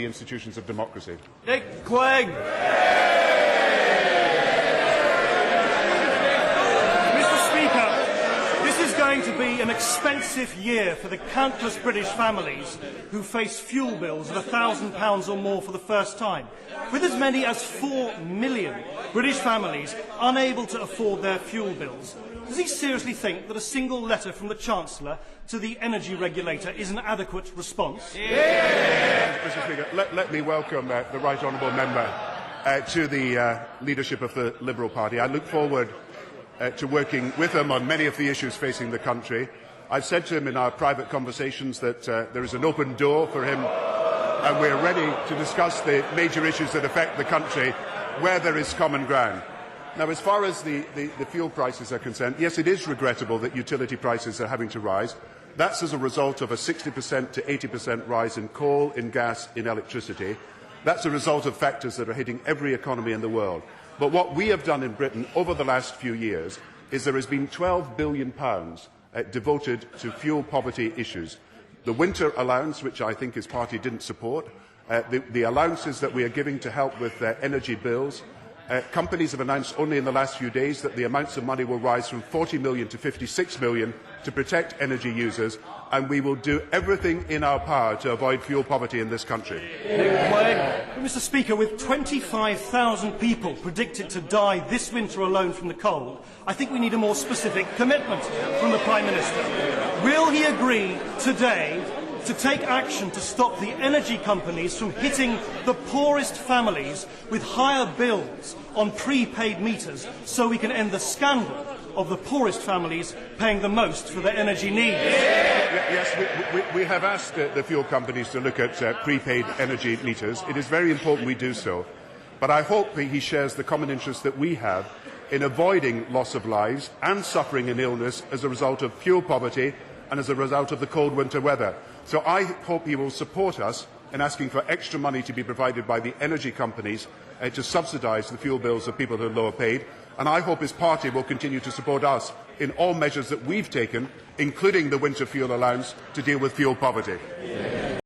the institutions of democracy. Nick Clegg. Mr. Speaker, this is going to be an expensive year for the countless British families who face fuel bills of £1,000 or more for the first time, with as many as 4 million British families unable to afford their fuel bills. Does he seriously think that a single letter from the Chancellor to the energy regulator is an adequate response? Mr. Speaker, let me welcome the Right Honourable Member to the leadership of the Liberal Party. I look forward to working with him on many of the issues facing the country. I've said to him in our private conversations that there is an open door for him and we're ready to discuss the major issues that affect the country where there is common ground. Now, as far as the fuel prices are concerned, yes, it is regrettable that utility prices are having to rise. That's as a result of a 60% to 80% rise in coal, in gas, in electricity. That's a result of factors that are hitting every economy in the world. But what we have done in Britain over the last few years is there has been £12 billion devoted to fuel poverty issues. The winter allowance, which I think his party didn't support, the allowances that we are giving to help with energy bills. Companies have announced only in the last few days that the amounts of money will rise from 40 million to 56 million to protect energy users, and we will do everything in our power to avoid fuel poverty in this country. Mr. Speaker, with 25,000 people predicted to die this winter alone from the cold, I think we need a more specific commitment from the Prime Minister. Will he agree today to take action to stop the energy companies from hitting the poorest families with higher bills on prepaid meters so we can end the scandal of the poorest families paying the most for their energy needs? Yes, we have asked the fuel companies to look at prepaid energy meters. It is very important we do so. But I hope he shares the common interest that we have in avoiding loss of lives and suffering and illness as a result of fuel poverty and as a result of the cold winter weather. So I hope he will support us in asking for extra money to be provided by the energy companies to subsidise the fuel bills of people who are lower paid. And I hope his party will continue to support us in all measures that we've taken, including the winter fuel allowance, to deal with fuel poverty.